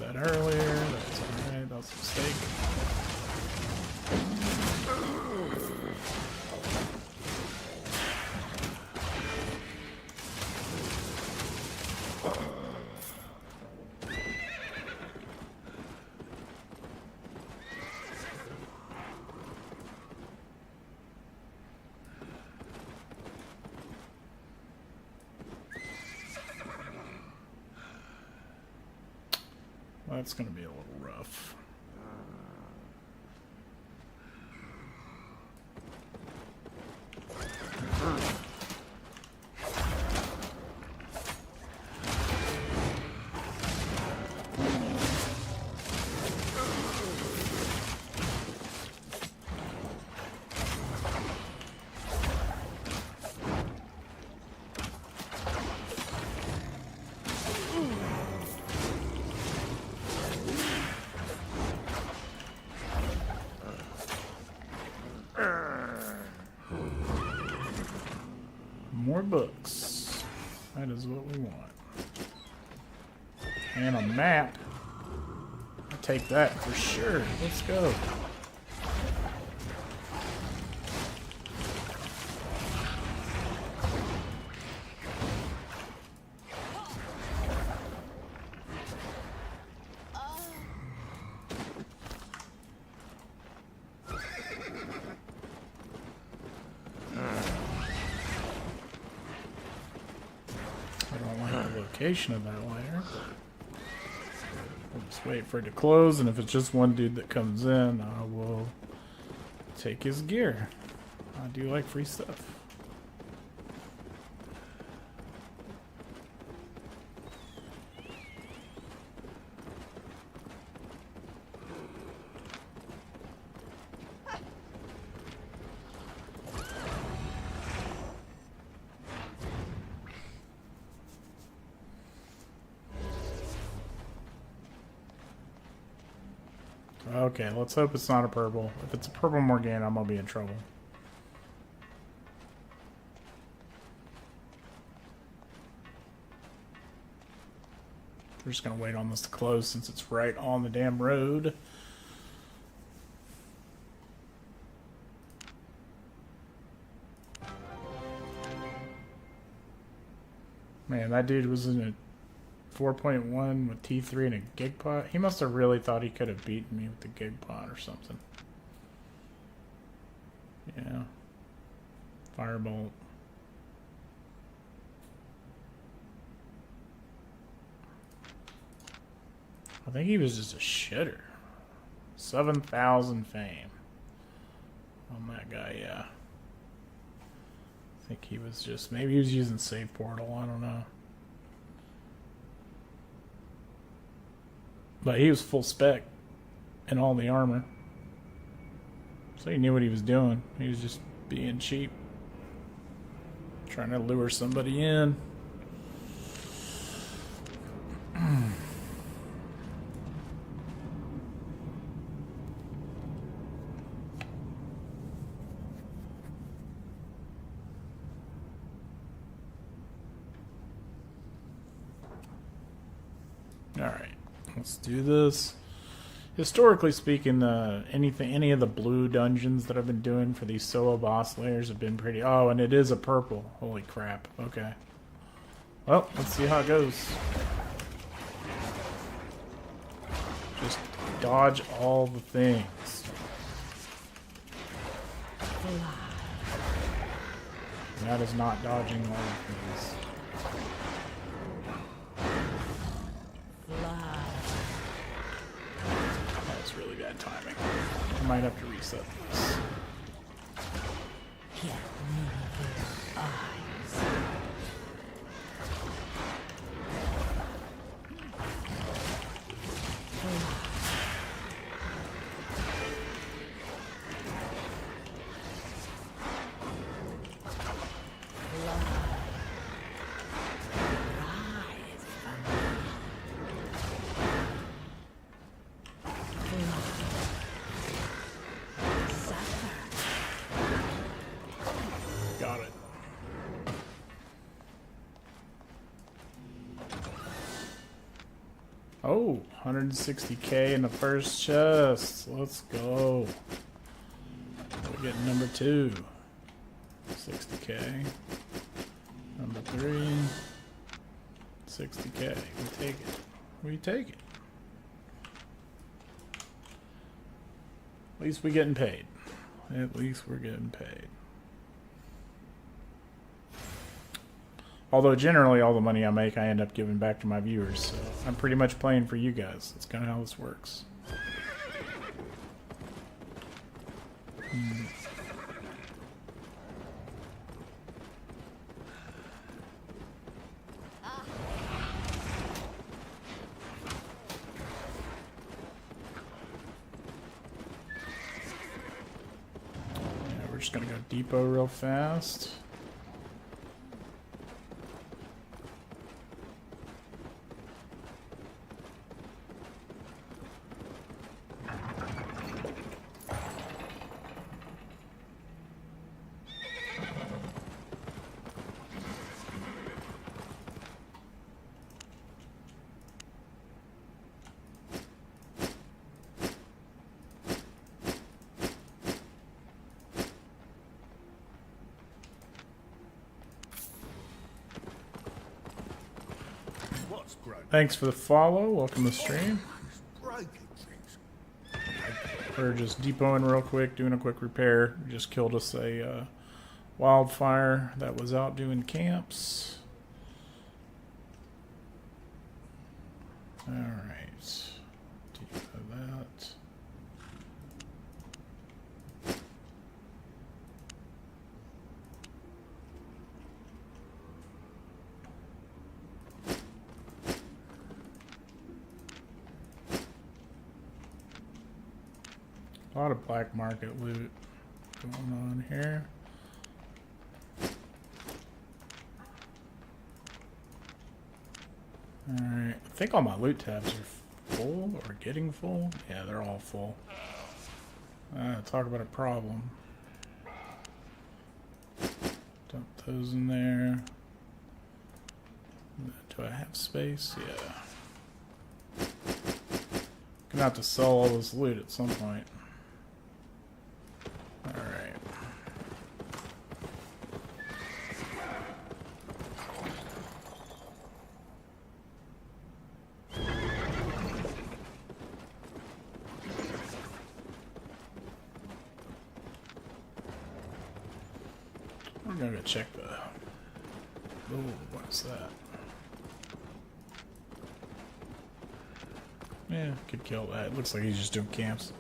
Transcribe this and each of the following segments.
that earlier. That's alright. That was a mistake. That's going to be a little rough. More books. That is what we want. And a map. I'll take that for sure. Let's go. Of that layer. I'll just wait for it to close, and if it's just one dude that comes in, I will take his gear. I do like free stuff. Okay, let's hope it's not a purple. If it's a purple Morgana, I'm gonna be in trouble. We're just gonna wait on this to close since it's right on the damn road. Man, that dude was in a 4.1 with T3 and a gig pot. He must have really thought he could have beaten me with the gig pot or something. Yeah. Firebolt. I think he was just a shitter. 7,000 fame on that guy, yeah. I think he was just, maybe he was using save portal, I don't know. But he was full spec in all the armor. So he knew what he was doing. He was just being cheap. Trying to lure somebody in. Alright. Let's do this. Historically speaking, any of the blue dungeons that I've been doing for these solo boss layers have been pretty... Oh, and it is a purple. Holy crap. Okay. Well, let's see how it goes. Just dodge all the things. That is not dodging all the things. That's really bad timing. I might have to reset this. Got it. Oh, 160k in the first chest. Let's go. We're getting number 2. 60k. Number 3. 60k. We take it. We take it. At least we're getting paid. At least we're getting paid. Although generally all the money I make I end up giving back to my viewers, so I'm pretty much playing for you guys. That's kind of how this works. Yeah, we're just gonna go depot real fast. Thanks for the follow. Welcome to the stream. We're just depoting real quick, doing a quick repair. We just killed us a wildfire that was out doing camps. Alright. Depot that. A lot of black market loot going on here. Alright, I think all my loot tabs are full or getting full. Yeah, they're all full. Talk about a problem. Dump those in there. Do I have space? Yeah. Gonna have to sell all this loot at some point. Alright. I'm gonna go check the... Oh, what's that? Yeah, could kill that. It looks like he's just doing camps.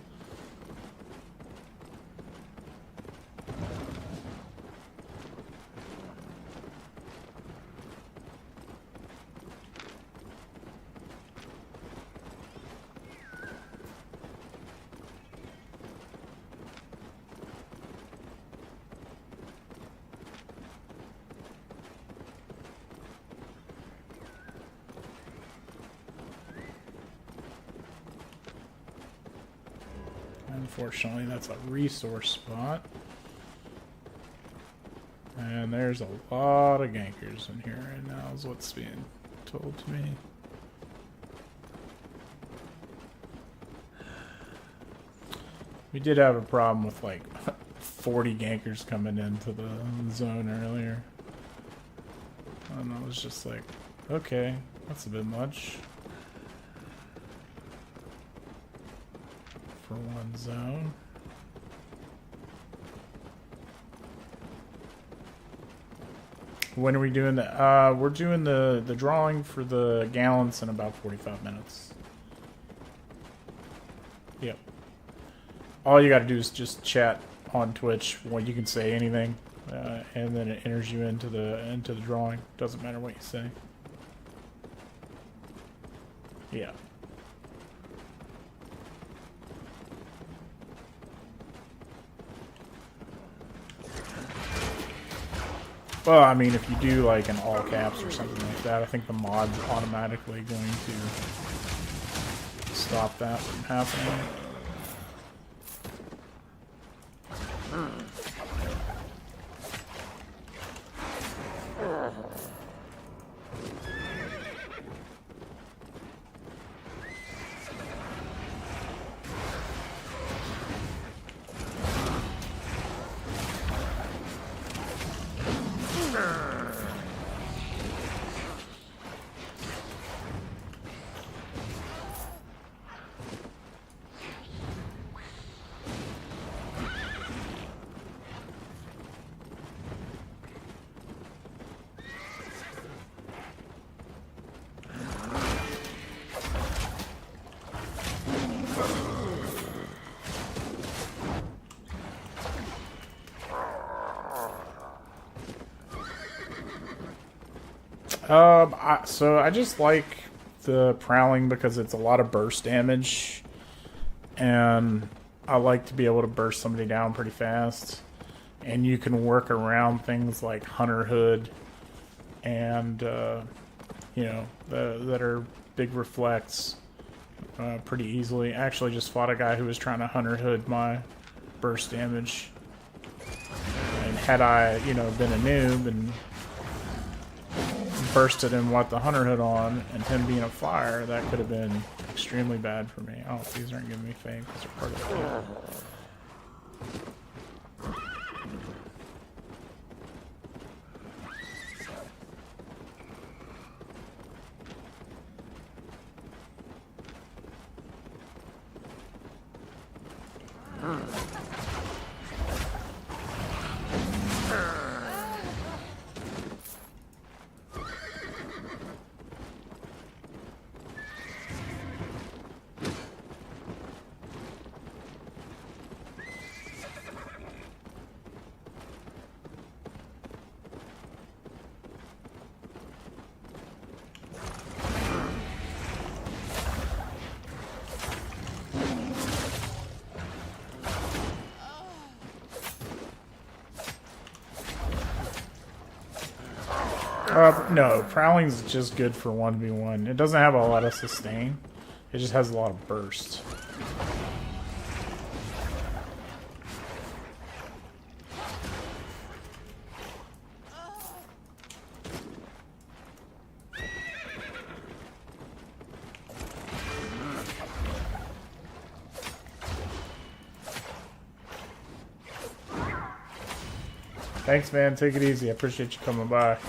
Unfortunately, that's a resource spot. And there's a lot of gankers in here right now, is what's being told to me. We did have a problem with like 40 gankers coming into the zone earlier. And I was just like, okay, that's a bit much. For one zone. When are we doing that? We're doing the drawing for the gallons in about 45 minutes. Yep. All you gotta do is just chat on Twitch. Well, you can say anything, and then it enters you into the drawing. Doesn't matter what you say. Yeah. Well, I mean, if you do like an all caps or something like that, I think the mod's automatically going to stop that from happening. So I just like the prowling because it's a lot of burst damage, and I like to be able to burst somebody down pretty fast. And you can work around things like Hunter Hood and you know that are big reflects pretty easily. I actually just fought a guy who was trying to Hunter Hood my burst damage, and had I been a noob and bursted him with the Hunter Hood on, and him being a fire, that could have been extremely bad for me. Oh, these aren't giving me fame because they're part of the game. No, prowling's just good for 1v1. It doesn't have a lot of sustain. It just has a lot of burst. Thanks, man. Take it easy. I appreciate you coming by.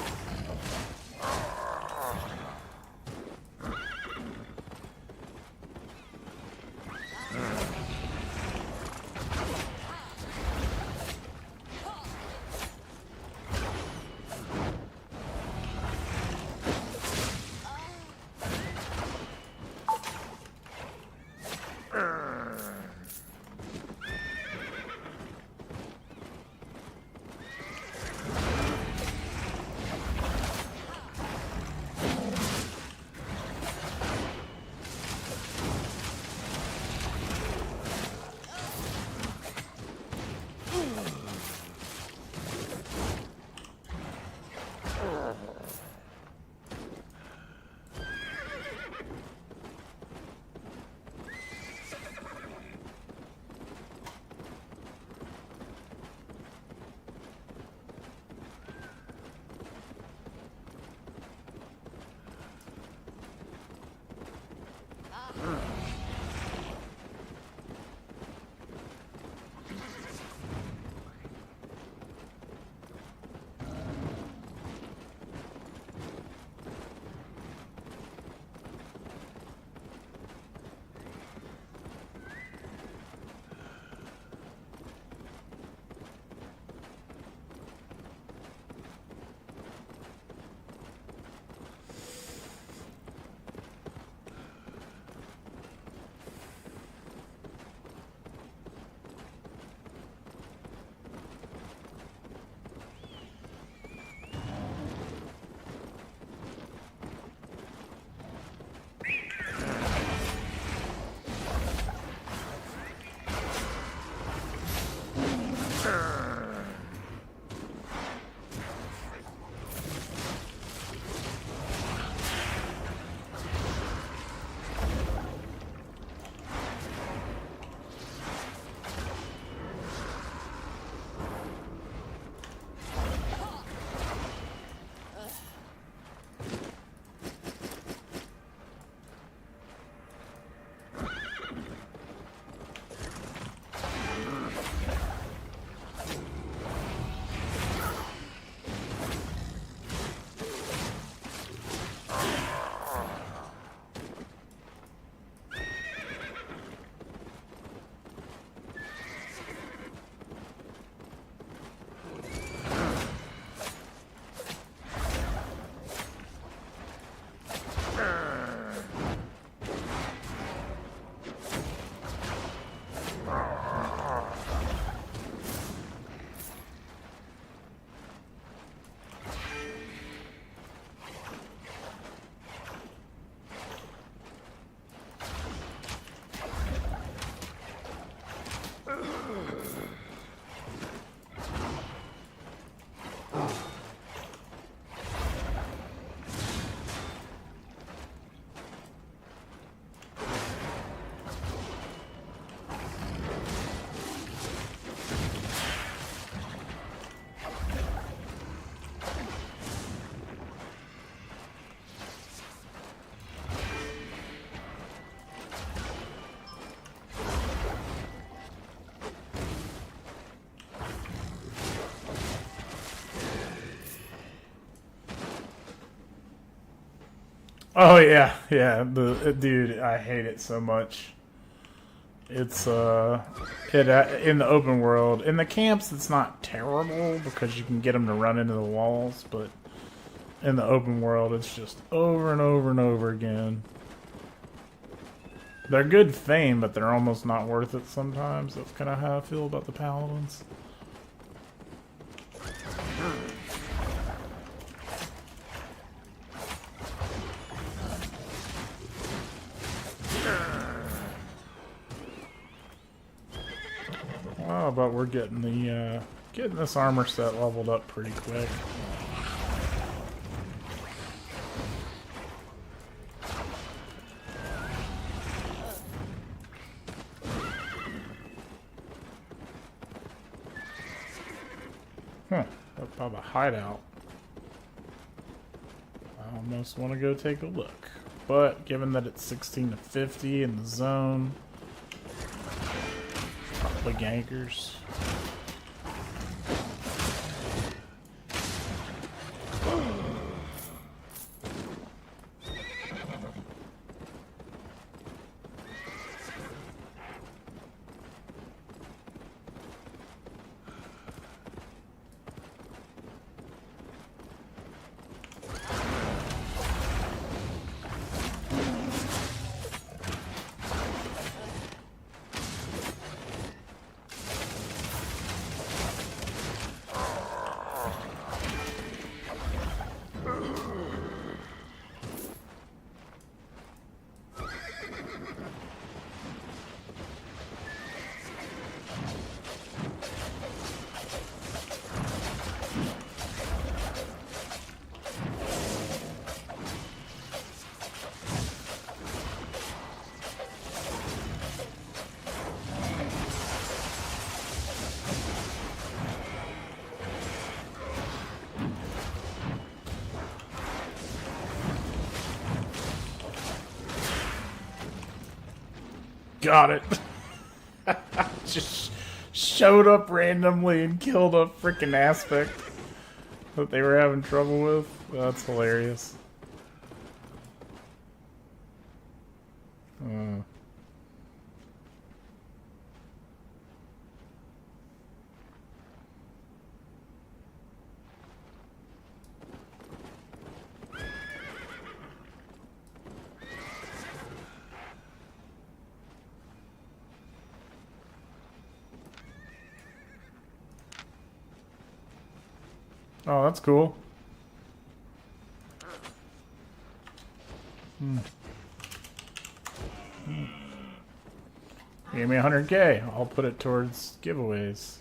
Oh yeah, yeah. Dude, I hate it so much. It's in the open world. In the camps, it's not terrible because you can get them to run into the walls, but in the open world, it's just over and over and over again. They're good fame, but they're almost not worth it sometimes. That's kind of how I feel about the paladins. Oh, but we're getting the getting this armor set leveled up pretty quick. Huh, up by the hideout. I almost want to go take a look. But given that it's 16 to 50 in the zone, probably gankers. Got it. Just showed up randomly and killed a freaking aspect that they were having trouble with. That's hilarious. Oh, that's cool. Give me 100K. I'll put it towards giveaways.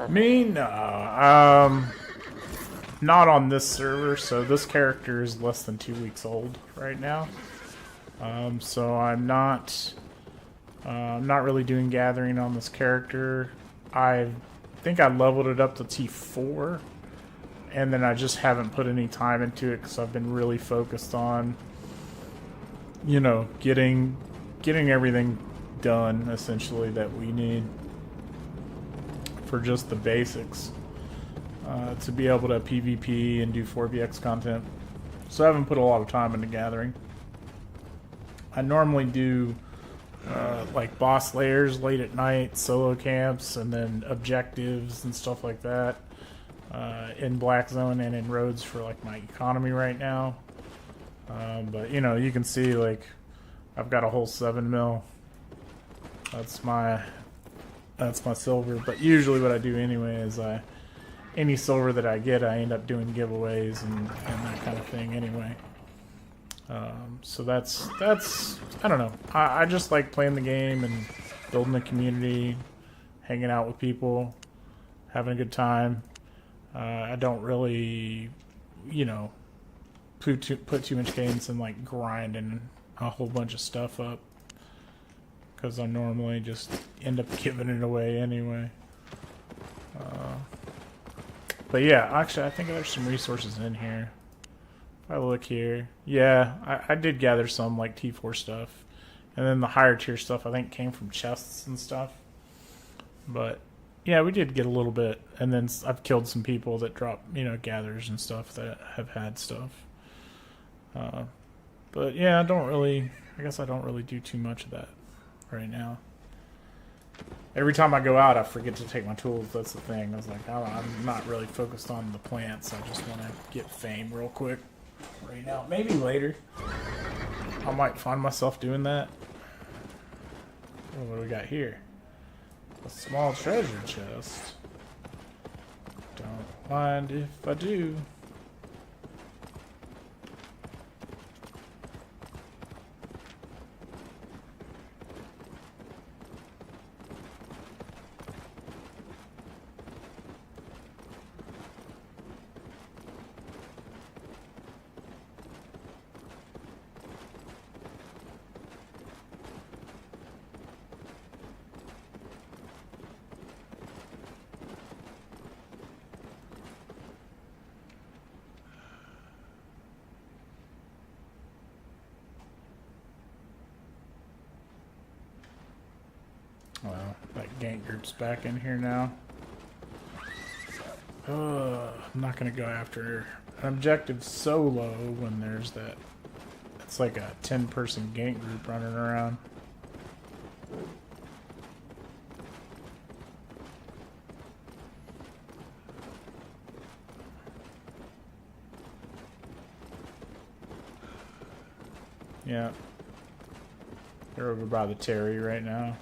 Me? No. Not on this server, so this character is less than 2 weeks old right now. So I'm not really doing gathering on this character. I think I leveled it up to T4, and then I just haven't put any time into it because I've been really focused on, you know, getting everything done essentially that we need for just the basics to be able to PvP and do 4BX content. So I haven't put a lot of time into gathering. I normally do like boss layers late at night, solo camps, and then objectives and stuff like that. in Black Zone and in Rhodes for like my economy right now. But you know, you can see like I've got a whole 7 mil. That's my silver. But usually what I do anyway is any silver that I get, I end up doing giveaways and that kind of thing anyway. So that's I don't know. I just like playing the game and building a community, hanging out with people, having a good time. I don't really, you know, put too much cadence in like grinding a whole bunch of stuff up, because I normally just end up giving it away anyway. But yeah, actually I think there's some resources in here. If I look here, yeah, I did gather some like T4 stuff, and then the higher tier stuff I think came from chests and stuff. But yeah, we did get a little bit, and then I've killed some people that drop, you know, gathers and stuff that have had stuff. But yeah, I guess I don't really do too much of that right now. Every time I go out, I forget to take my tools. That's the thing. I was like, I'm not really focused on the plants. I just want to get fame real quick right now. Maybe later I might find myself doing that. Oh, what do we got here? A small treasure chest. Don't mind if I do. Well, that gank group's back in here now. I'm not going to go after an objective solo when there's that. It's like a 10-person gank group running around. Yeah. They're over by the Terry right now.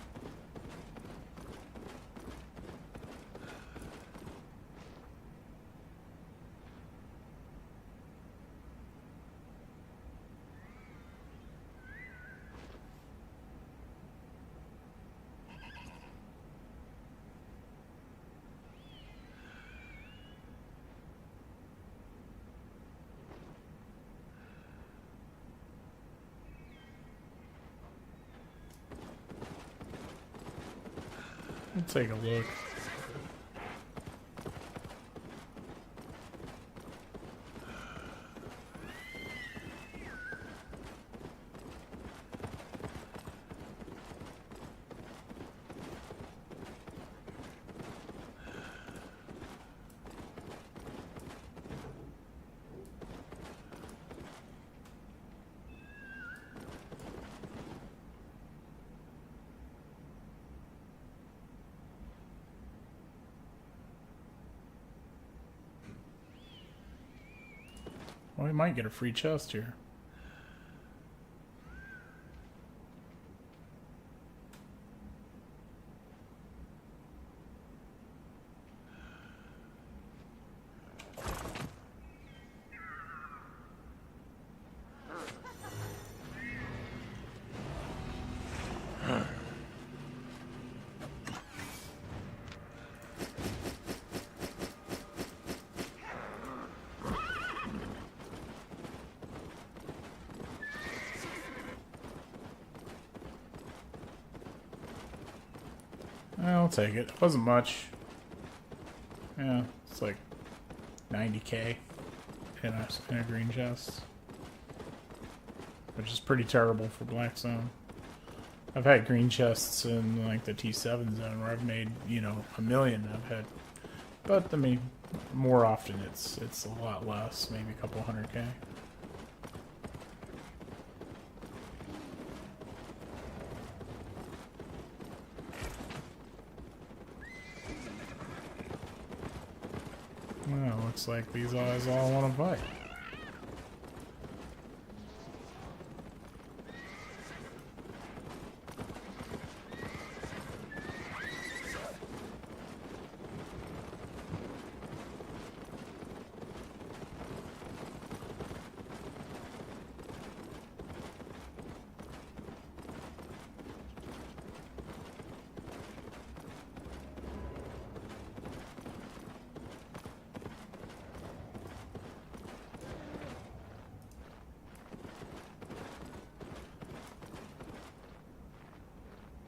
Let's take a look. Well, we might get a free chest here. I'll take it. It wasn't much. Yeah, it's like 90k in a green chest, which is pretty terrible for Black Zone. I've had green chests in like the T7 zone where I've made, you know, 1 million. I've had, but I mean, more often it's a lot less, maybe a couple 100k. Well, looks like these guys all want to fight.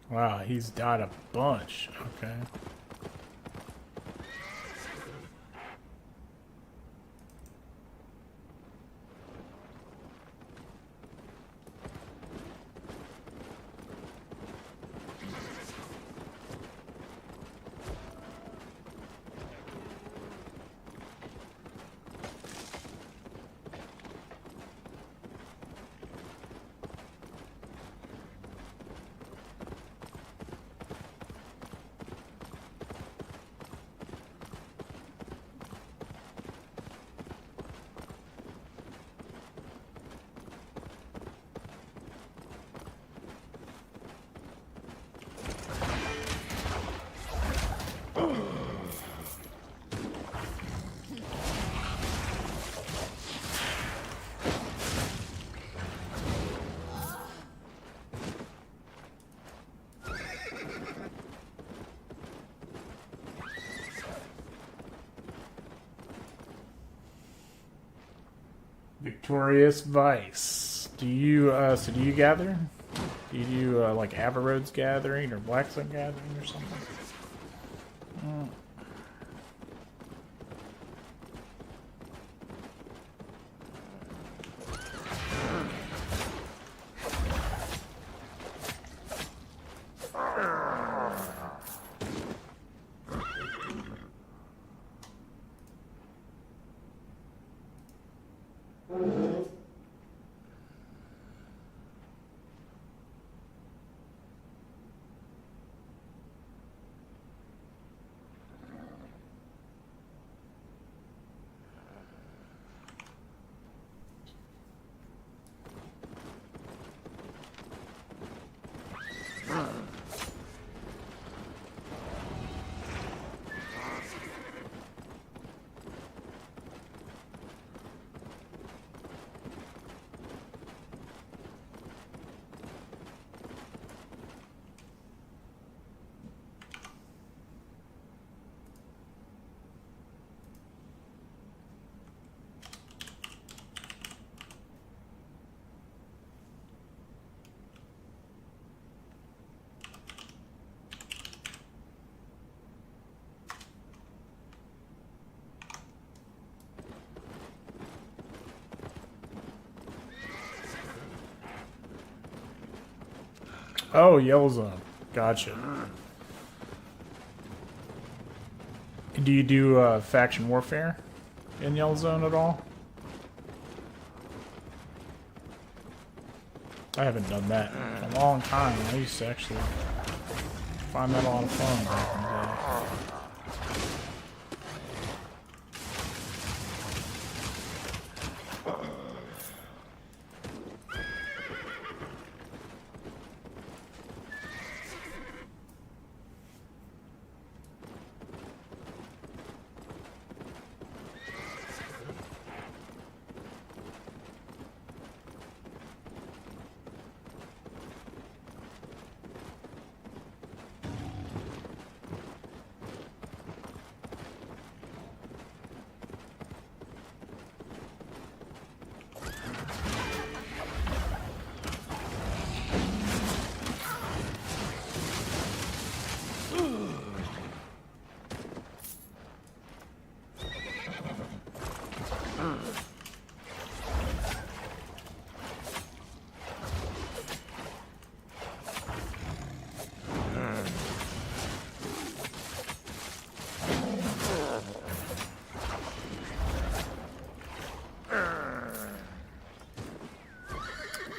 Wow, he's died a bunch. Okay. Victorious Vice. Do you so do you gather? Do you do like Avaroad's gathering or Black Sun gathering or something? Oh, Yellow Zone. Gotcha. Do you do faction warfare in Yellow Zone at all? I haven't done that in a long time. I used to actually find that a lot of fun back in the day.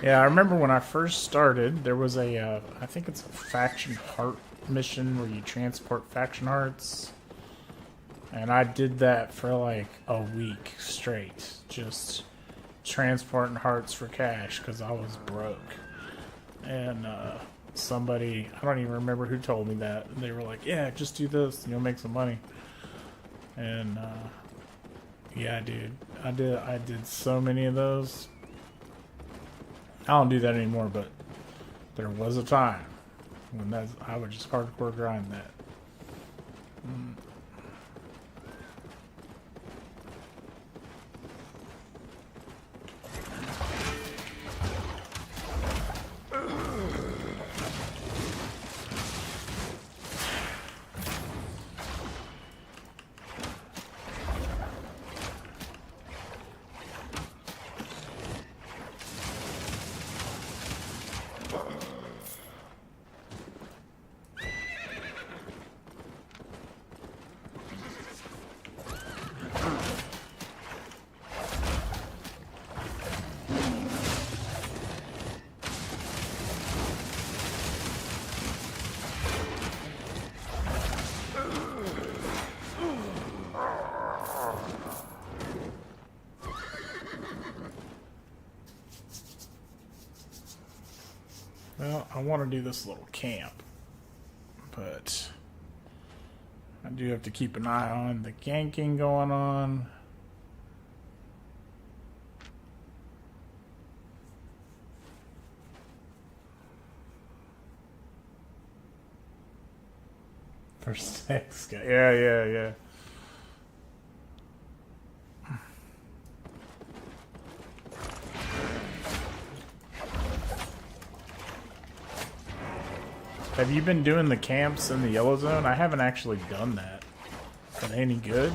Yeah, I remember when I first started, there was a, I think it's a faction heart mission where you transport faction hearts. And I did that for like a week straight. Just transporting hearts for cash because I was broke. And somebody, I don't even remember who told me that. They were like, yeah, just do this and you'll make some money. And yeah, dude, I did so many of those. I don't do that anymore, but there was a time when I would just hardcore grind that. Well, I want to do this little camp, but I do have to keep an eye on the ganking going on. For sex guy. Yeah. Have you been doing the camps in the yellow zone? I haven't actually done that. Are they any good?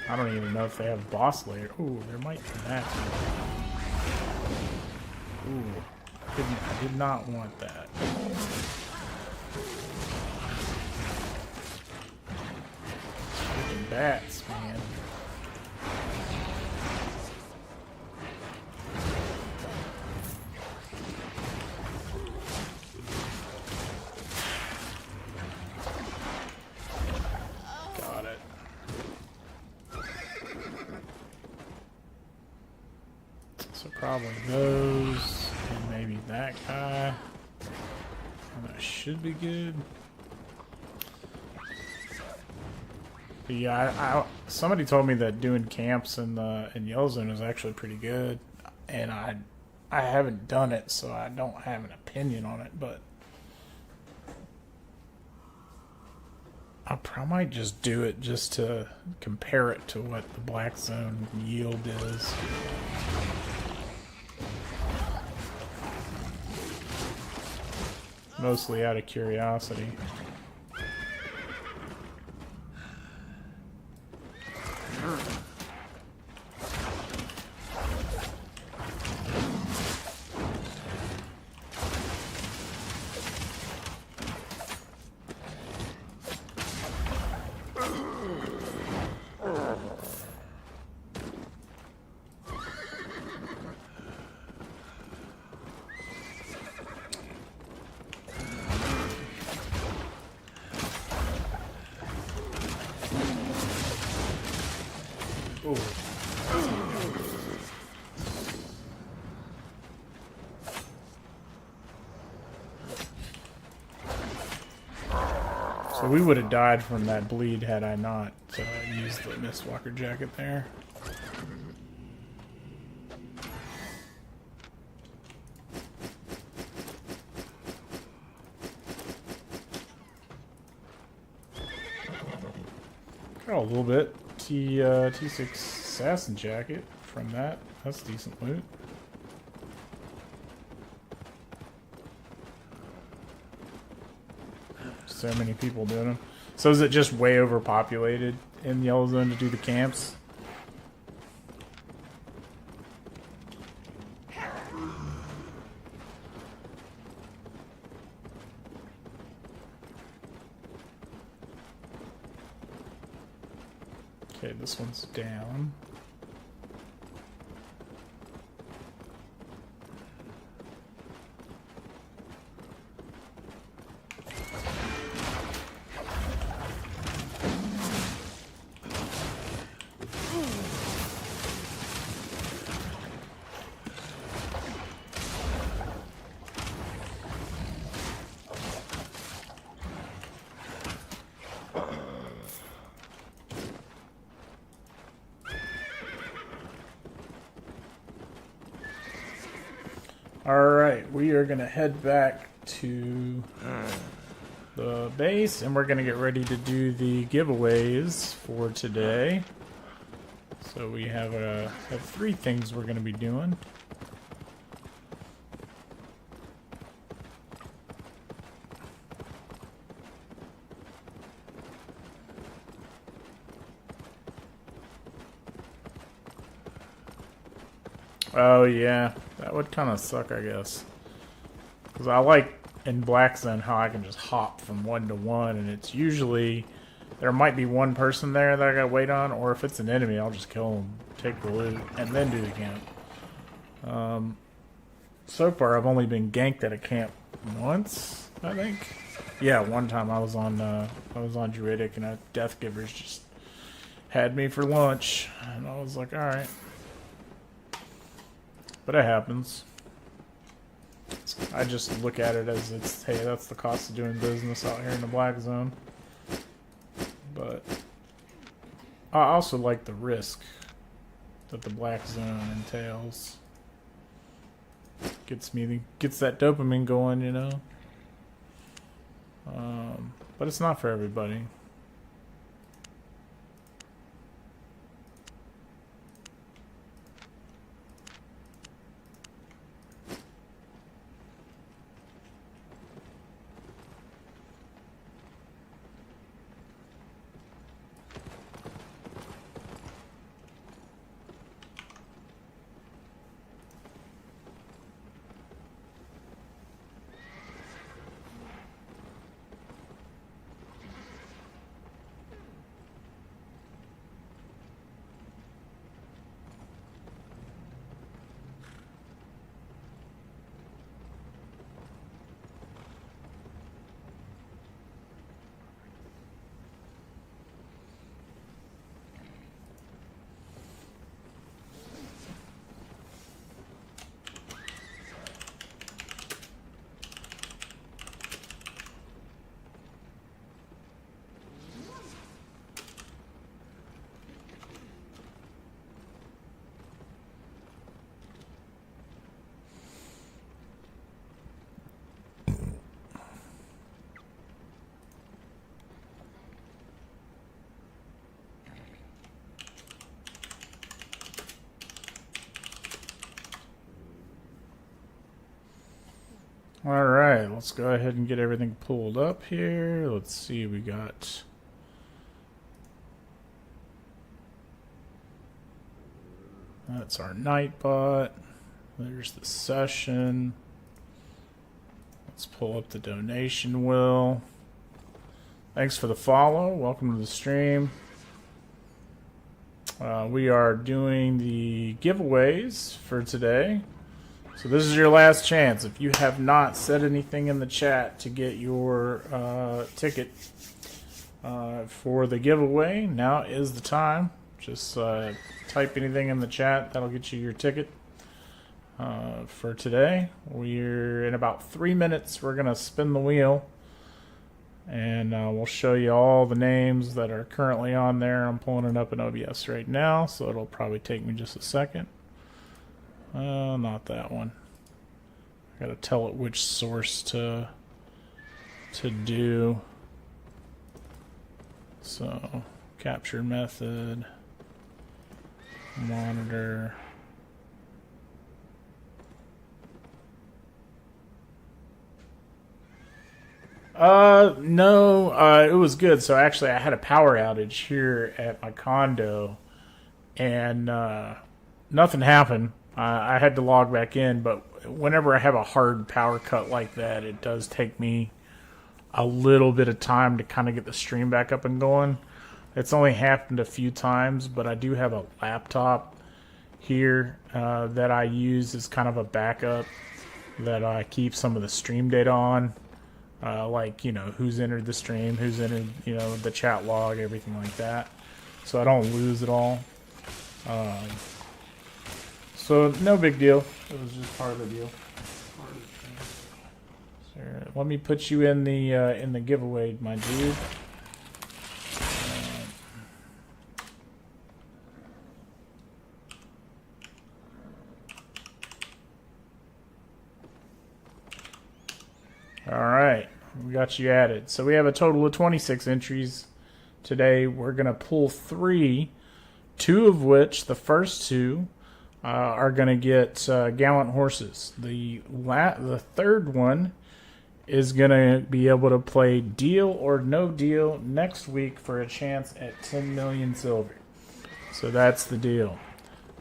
I don't even know if they have boss layer. Ooh, there might be that. Ooh. I did not want that. Freaking bats, man. Got it. So probably those. And maybe that guy. And that should be good. But yeah, somebody told me that doing camps in Yellow Zone is actually pretty good, and I haven't done it, so I don't have an opinion on it. But I might just do it just to compare it to what the Black Zone yield is. Mostly out of curiosity. Ooh. So we would have died from that bleed had I not used the Mistwalker jacket there. Got a little bit. T6 assassin jacket from that. That's decent loot. So many people doing them. So is it just way overpopulated in Yellow Zone to do the camps? Okay, this one's down. Alright, we are going to head back to the base, and we're going to get ready to do the giveaways for today. So we have 3 things we're going to be doing. Oh yeah, that would kind of suck, I guess. Because I like in Black Zone how I can just hop from one to one, and it's usually there might be one person there that I gotta wait on, or if it's an enemy, I'll just kill them, take the loot, and then do the camp. So far, I've only been ganked at a camp once, I think. Yeah, one time I was on Druidic, and a Death Givers just had me for lunch, and I was like, all right. But it happens. I just look at it as it's, hey, that's the cost of doing business out here in the Black Zone. But I also like the risk that the Black Zone entails. Gets that dopamine going, you know. But it's not for everybody. Alright, let's go ahead and get everything pulled up here. Let's see, we got... That's our Nightbot. There's the session. Let's pull up the donation wheel. Thanks for the follow. Welcome to the stream. We are doing the giveaways for today. So this is your last chance. If you have not said anything in the chat to get your ticket for the giveaway, now is the time. Just type anything in the chat. That'll get you your ticket for today. We're in about 3 minutes. We're going to spin the wheel. And we'll show you all the names that are currently on there. I'm pulling it up in OBS right now, so it'll probably take me just a second. Not that one. I gotta tell it which source to do. So, capture method, monitor. No, it was good. So actually I had a power outage here at my condo, and nothing happened. I had to log back in, but whenever I have a hard power cut like that, it does take me a little bit of time to kind of get the stream back up and going. It's only happened a few times, but I do have a laptop here that I use as kind of a backup that I keep some of the stream data on. Like, you know, who's entered the stream, who's entered, you know, the chat log, everything like that. So I don't lose it all. So no big deal. It was just part of the deal. So, let me put you in the giveaway, my dude. All right, we got you added. So we have a total of 26 entries today. We're going to pull 3, 2 of which, the first 2, are going to get gallant horses. The third one is going to be able to play deal or no deal next week for a chance at 10 million silver. So that's the deal.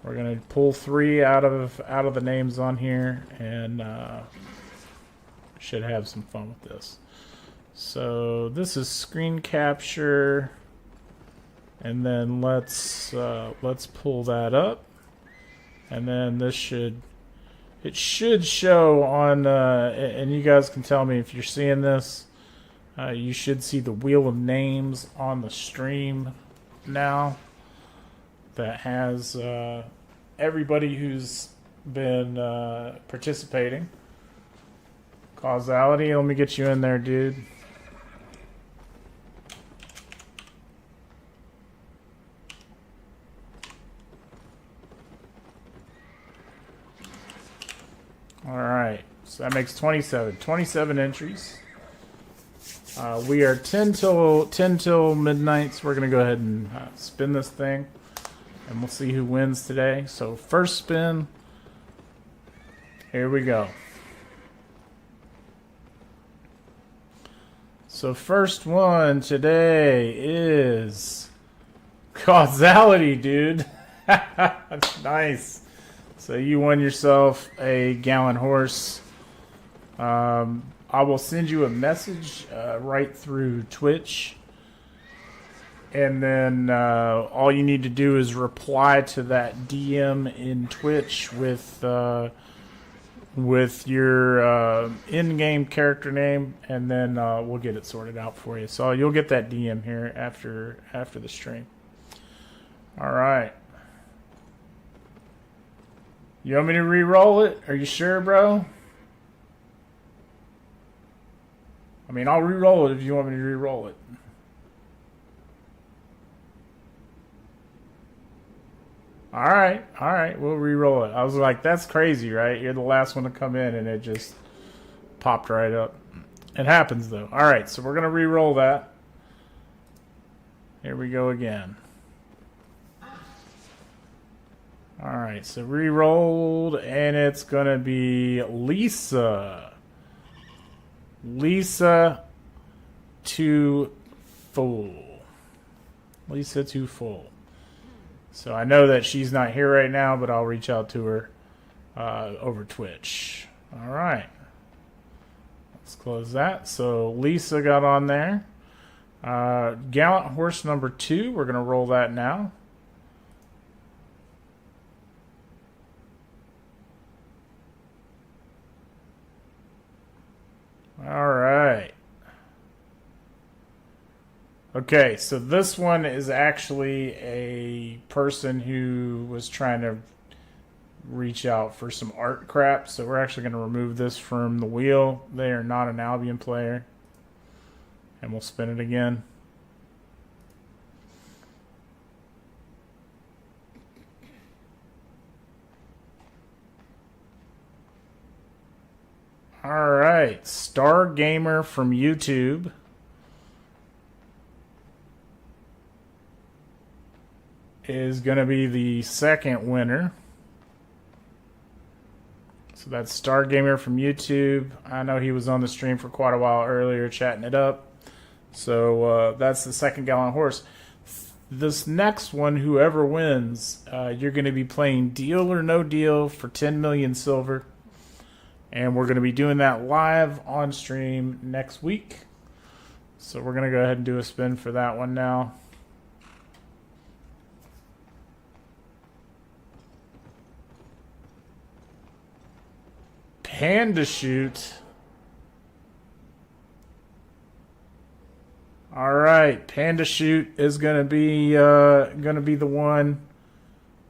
We're going to pull 3 out of the names on here, and should have some fun with this. So this is screen capture, and then let's pull that up, and then this should show on and you guys can tell me if you're seeing this. You should see the wheel of names on the stream now that has everybody who's been participating. Causality, let me get you in there, dude. All right, so that makes 27 entries. We are 10 till midnight, so we're gonna go ahead and spin this thing, and we'll see who wins today. So first spin, here we go. So first one today is Causality, dude. That's nice. So you won yourself a gallant horse. I will send you a message right through Twitch. And then all you need to do is reply to that DM in Twitch with your in-game character name, and then we'll get it sorted out for you. So you'll get that DM here after the stream. All right. You want me to re-roll it? Are you sure, bro? I mean, I'll re-roll it if you want me to re-roll it. All right, we'll re-roll it. I was like, that's crazy, right? You're the last one to come in, and it just popped right up. It happens, though. All right, so we're going to re-roll that. Here we go again. All right, so re-rolled, and it's going to be Lisa. Lisa to full. Lisa to full. So I know that she's not here right now, but I'll reach out to her over Twitch. All right. Let's close that. So Lisa got on there. Gallant horse number 2. We're going to roll that now. All right. Okay, so this one is actually a person who was trying to reach out for some art crap, so we're actually going to remove this from the wheel. They are not an Albion player. And we'll spin it again. All right, Star Gamer from YouTube is going to be the second winner. So that's Star Gamer from YouTube. I know he was on the stream for quite a while earlier chatting it up. So that's the second gallant horse. This next one, whoever wins, you're going to be playing Deal or No Deal for 10 million silver. And we're going to be doing that live on stream next week. So we're going to go ahead and do a spin for that one now. Panda Shoot. All right, Panda Shoot is gonna be the one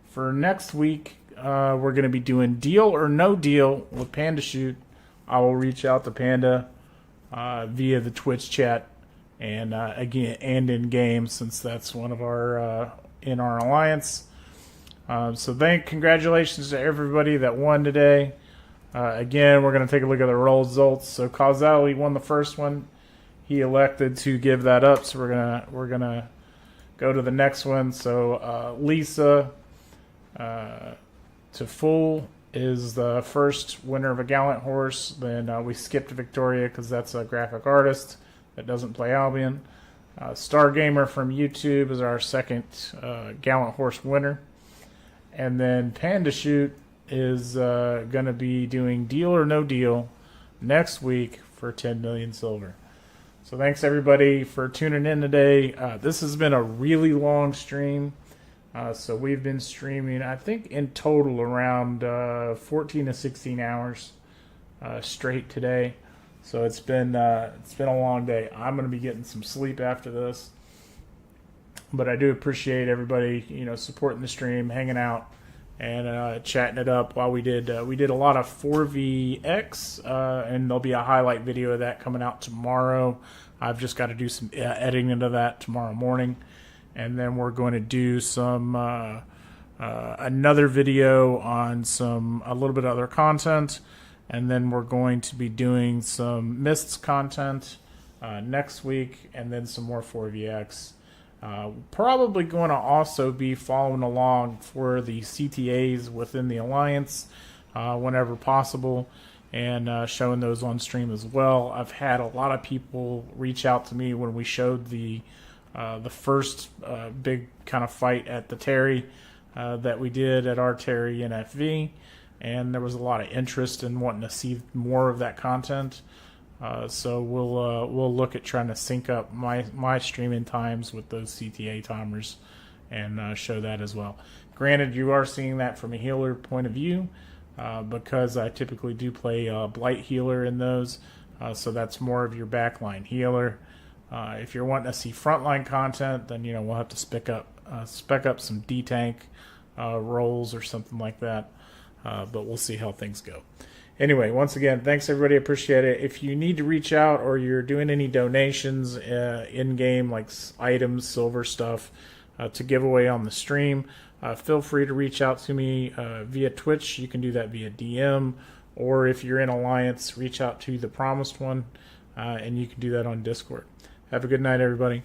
for next week. We're gonna be doing Deal or No Deal with Panda Shoot. I will reach out to Panda via the Twitch chat, and again, and in game, since that's one of our in our alliance. So congratulations to everybody that won today. Again, we're going to take a look at the results. So Causality won the first one. He elected to give that up, so we're gonna go to the next one. So Lisa to Full is the first winner of a Gallant Horse. Then we skipped Victoria because that's a graphic artist that doesn't play Albion. Stargamer from YouTube is our second Gallant Horse winner. And then Panda Shoot is going to be doing Deal or No Deal next week for 10 million silver. So thanks everybody for tuning in today. This has been a really long stream. So we've been streaming, I think in total around 14 to 16 hours straight today. So it's been a long day. I'm going to be getting some sleep after this. But I do appreciate everybody, supporting the stream, hanging out, and chatting it up while we did a lot of 4vx, and there'll be a highlight video of that coming out tomorrow. I've just got to do some editing into that tomorrow morning, and then we're going to do some another video on a little bit of other content, and then we're going to be doing some Mists content next week, and then some more 4vx. Probably going to also be following along for the CTAs within the Alliance whenever possible, and showing those on stream as well. I've had a lot of people reach out to me when we showed the first big kind of fight at the Terry that we did at our Terry in FV, and there was a lot of interest in wanting to see more of that content. So we'll look at trying to sync up my streaming times with those CTA timers and show that as well. Granted, you are seeing that from a healer point of view because I typically do play Blight healer in those, so that's more of your backline healer. If you're wanting to see frontline content, then we'll have to spec up some D-tank roles or something like that, but we'll see how things go. Anyway, once again, thanks everybody. Appreciate it. If you need to reach out or you're doing any donations in-game, like items, silver stuff, to give away on the stream, feel free to reach out to me via Twitch. You can do that via DM, or if you're in Alliance, reach out to the Promised One, and you can do that on Discord. Have a good night, everybody.